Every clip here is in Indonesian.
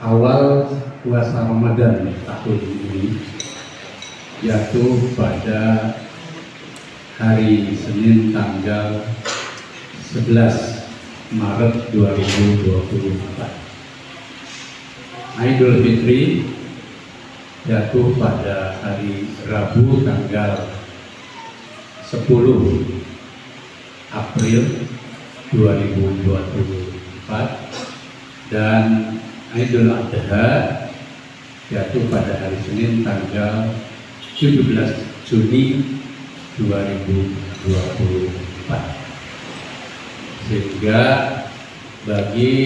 awal puasa Ramadan tahun ini jatuh pada hari Senin tanggal 11 Maret 2024. Idul Fitri jatuh pada hari Rabu tanggal 10 April 2024 dan Idul Adha jatuh pada hari Senin tanggal 17 Juni 2024. Sehingga bagi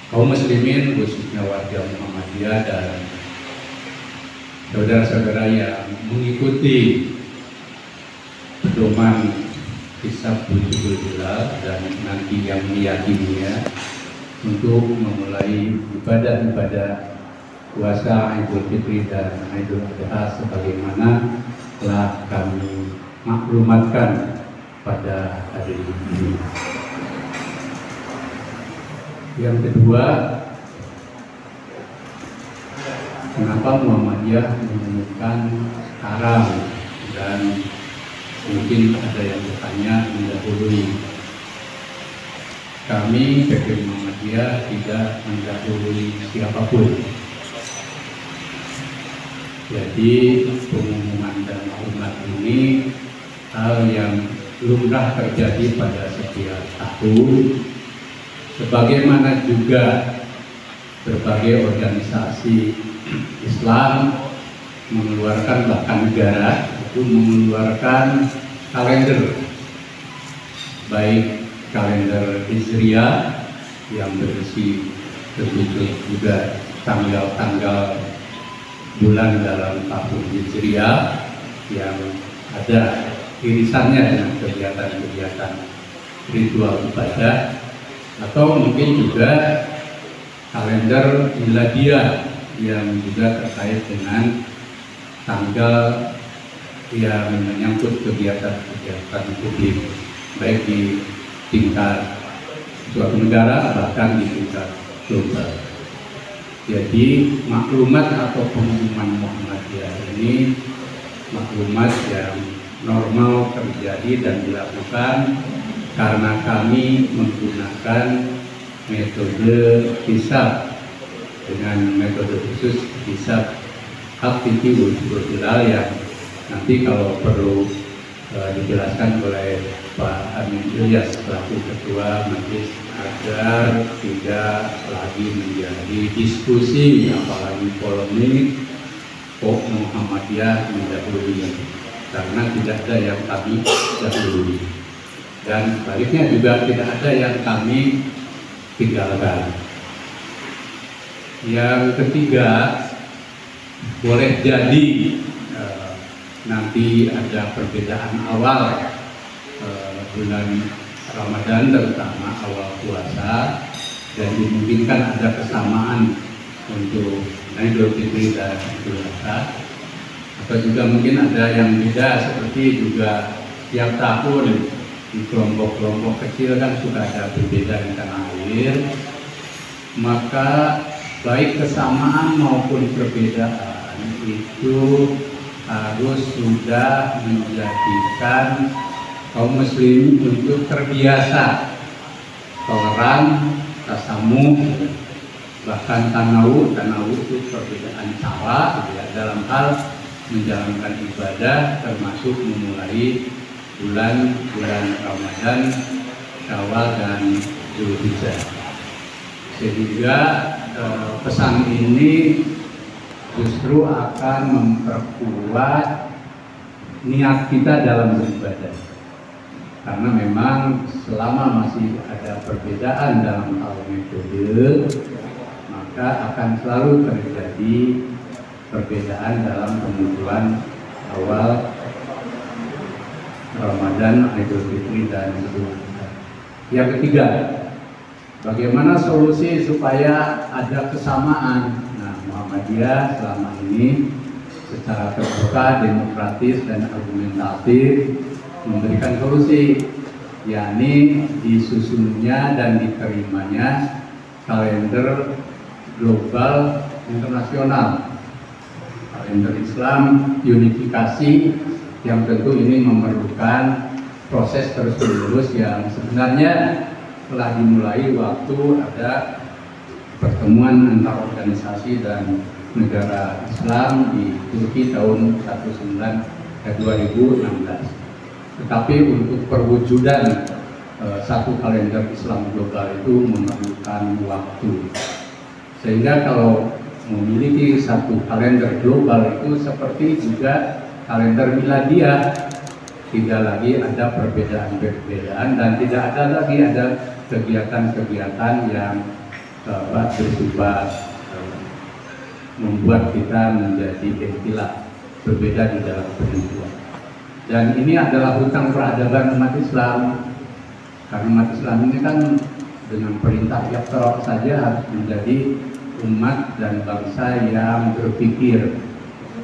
kaum muslimin khususnya warga Muhammadiyah dan saudara-saudara yang mengikuti pedoman Hisab Bulughul Hilal dan nanti yang meyakininya untuk memulai ibadah-ibadah puasa Idul Fitri dan Idul Adha sebagaimana telah kami maklumatkan pada hari ini. Yang kedua, kenapa Muhammadiyah mengumumkan sekarang dan mungkin ada yang bertanya mendahului. Kami PP Muhammadiyah tidak mendahului siapapun. Jadi pengumuman dan maklumat ini hal yang lumrah terjadi pada setiap tahun, sebagaimana juga berbagai organisasi Islam mengeluarkan, bahkan negara itu mengeluarkan kalender, baik kalender Hijriah yang berisi tertulis juga tanggal-tanggal bulan dalam tahun Hijriah yang ada irisannya dengan kegiatan-kegiatan ritual ibadah, atau mungkin juga kalender miladiah yang juga terkait dengan tanggal yang menyangkut kegiatan-kegiatan publik, baik di tingkat suatu negara bahkan di tingkat global. Jadi maklumat atau pengumuman Muhammadiyah ini maklumat yang normal terjadi dan dilakukan karena kami menggunakan metode hisab dengan metode khusus hisab Hakiki Bulughul Hilal yang nanti kalau perlu dijelaskan oleh Pak Amin Ilyas selaku Ketua Majelis agar tidak lagi menjadi diskusi apalagi polemik kok Muhammadiyah mendahului, karena tidak ada yang kami dahului dan sebaliknya juga tidak ada yang kami tinggalkan. Yang ketiga, boleh jadi nanti ada perbedaan awal bulan Ramadan, terutama awal puasa, dan dimungkinkan ada kesamaan untuk Idul Fitri dan Idul Adha, atau juga mungkin ada yang beda, seperti juga tiap tahun di kelompok-kelompok kecil kan suka ada berbeda di tanah air. Maka baik kesamaan maupun perbedaan itu harus sudah menjadikan kaum muslim untuk terbiasa toleran, tasamuh, bahkan tanawuh itu perbedaan cara ya, dalam hal menjalankan ibadah, termasuk memulai bulan Ramadan, Syawal dan Dzulhijjah. Sehingga pesan ini justru akan memperkuat niat kita dalam beribadah, karena memang selama masih ada perbedaan dalam hal metode, maka akan selalu terjadi perbedaan dalam penentuan awal Ramadan, Idul Fitri dan Idul Adha. Yang ketiga, bagaimana solusi supaya ada kesamaan? Nah, Muhammadiyah selama ini secara terbuka, demokratis dan argumentatif memberikan solusi, yakni disusunnya dan diterimanya kalender global internasional, kalender Islam unifikasi, yang tentu ini memerlukan proses terus-menerus yang sebenarnya telah dimulai waktu ada pertemuan antar organisasi dan negara Islam di Turki tahun 2016. Tetapi untuk perwujudan satu kalender Islam global itu memerlukan waktu. Sehingga kalau memiliki satu kalender global itu seperti juga kalender miladiah, tidak lagi ada perbedaan-perbedaan dan tidak ada lagi ada kegiatan-kegiatan yang bersifat membuat kita menjadi ikhtilaf, berbeda di dalam pengetahuan. Dan ini adalah hutang peradaban umat Islam, karena umat Islam ini kan dengan perintah Iqra saja harus menjadi umat dan bangsa yang berpikir,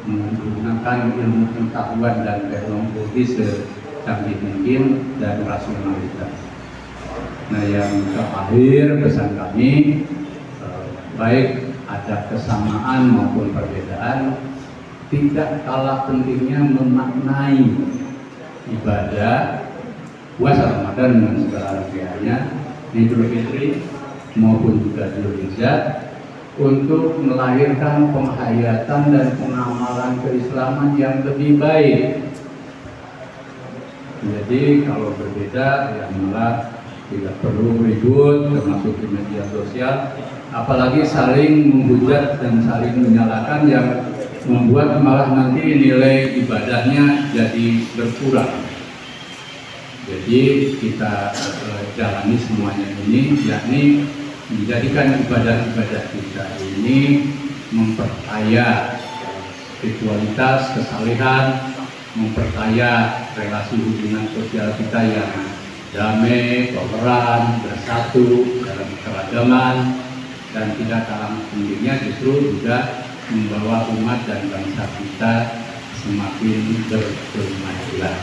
menggunakan ilmu pengetahuan dan teknologi secanggih mungkin dan rasionalitas. Nah, yang terakhir pesan kami, baik ada kesamaan maupun perbedaan, tidak kalah pentingnya memaknai ibadah puasa Ramadan dengan segala rangkaiannya, Idul Fitri maupun juga Idul Hijjah, untuk melahirkan penghayatan dan pengamalan keislaman yang lebih baik. Jadi kalau berbeda ya malah tidak perlu ribut, termasuk di media sosial, apalagi saling menghujat dan saling menyalahkan yang membuat malah nanti nilai ibadahnya jadi berkurang. Jadi kita jalani semuanya ini, yakni menjadikan ibadah-ibadah kita ini memperkaya spiritualitas, kesalehan, memperkaya relasi hubungan sosial kita yang damai, toleran, bersatu dalam keragaman, dan tidak kalah pentingnya justru juga membawa umat dan bangsa kita semakin berkemajuan.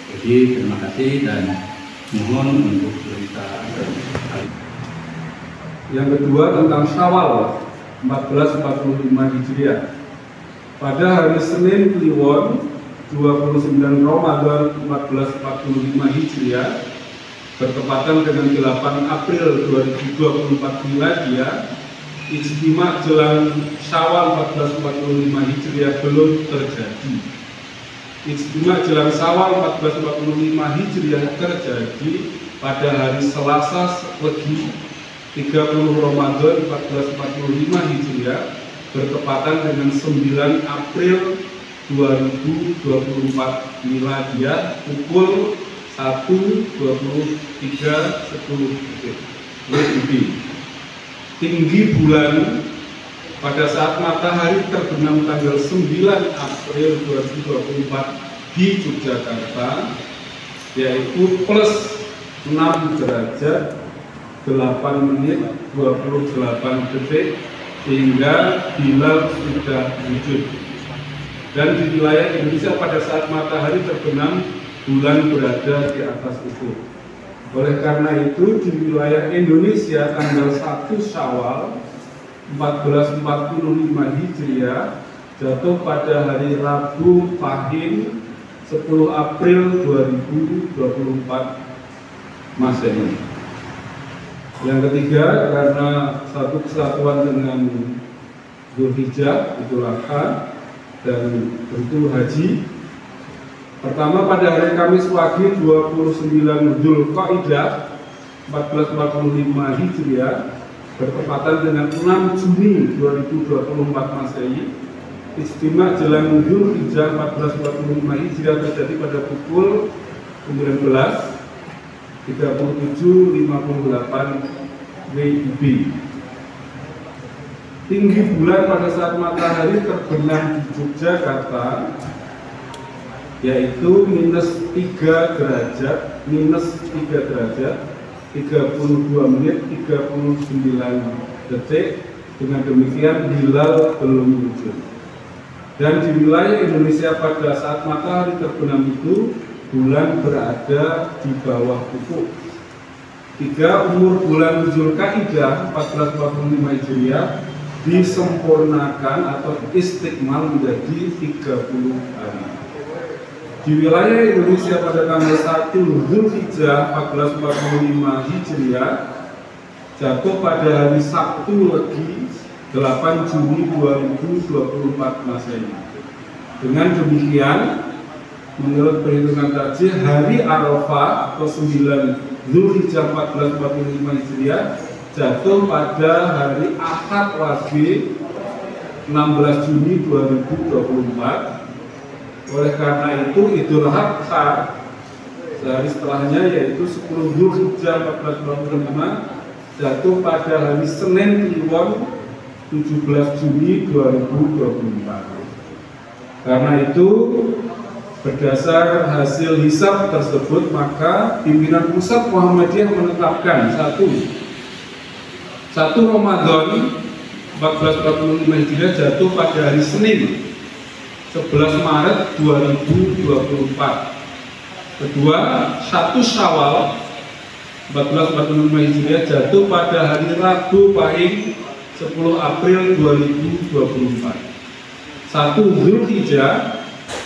Jadi terima kasih dan mohon untuk berita. Yang kedua tentang Syawal 1445 Hijriah. Pada hari Senin Kliwon 29 Ramadan 1445 Hijriah bertepatan dengan 8 April 2024 Miladiah, ijtima jelang Syawal 1445 Hijriah belum terjadi. Ijtima jelang Syawal 1445 Hijriah terjadi pada hari Selasa Legi 30 Ramadan 1445 Hijriah bertepatan dengan 9 April 2024 Miladiah pukul 1:23:10 WIB. Tinggi bulan pada saat matahari terbenam tanggal 9 April 2024 di Yogyakarta yaitu plus 6 derajat 8 menit 28 detik hingga hilal sudah wujud. Dan di wilayah Indonesia pada saat matahari terbenam bulan berada di atas ufuk. Oleh karena itu di wilayah Indonesia tanggal 1 Syawal 1445 Hijriah jatuh pada hari Rabu Pahing 10 April 2024 Masehi. Yang ketiga, karena satu kesatuan dengan Dzulhijjah, Idul Adha, dan tentu haji. Pertama pada hari Kamis Wage 29 Dzulqa'dah 1445 Hijriah bertepatan dengan 6 Juni 2024 Masehi, ijtima jelang Dzulhijjah 1445 Hijriah terjadi pada pukul 19:37:58 WIB. Tinggi bulan pada saat matahari terbenam di Yogyakarta yaitu -3 derajat, -3 derajat 32 menit 39 detik. Dengan demikian hilal belum wujud. Dan di wilayah Indonesia pada saat matahari terbenam itu bulan berada di bawah ufuk. 3. Umur bulan Zulkaidah 1445 Hijriah disempurnakan atau istikmal menjadi 30 hari. Di wilayah Indonesia pada tanggal 1 Zulhijjah 1445 Hijriah jatuh pada hari Sabtu Legi 8 Juni 2024 Masehi. Dengan demikian, menurut perhitungan tajih, hari Arafah atau 9 Zulhijjah 1445 Hijriah jatuh pada hari Ahad Wage 16 Juni 2024. Oleh karena itu Idul Adha sehari setelahnya, yaitu 10 Zulhijjah 1445 jatuh pada hari Senin Kliwon 17 Juni 2024. Karena itu, berdasar hasil hisab tersebut, maka pimpinan pusat Muhammadiyah menetapkan 1 Ramadan 1445 Hijriah jatuh pada hari Senin 11 Maret 2024. Kedua, 1 Syawal 1445 Hijriah jatuh pada hari Rabu Pahing 10 April 2024. 1 Zulhijjah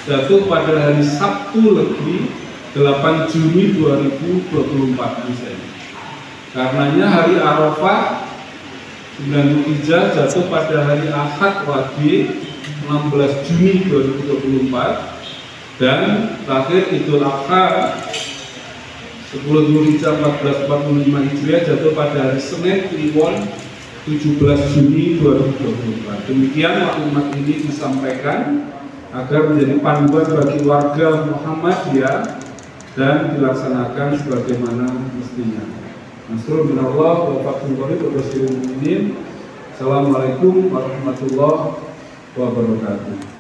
jatuh pada hari Sabtu Legi 8 Juni 2024 Masehi. Karenanya hari Arafah 9 Zulhijjah jatuh pada hari Ahad Wage 16 Juni 2024, dan terakhir Idul Adha 10 Zulhijjah 1445 Hijriah jatuh pada hari Senin Kliwon 17 Juni 2024. Demikian maklumat ini disampaikan agar menjadi panduan bagi warga Muhammadiyah dan dilaksanakan sebagaimana mestinya. Nasrul minallah wa fathul qarib wa basyiril mu'minin. Assalamualaikum warahmatullahi wabarakatuh.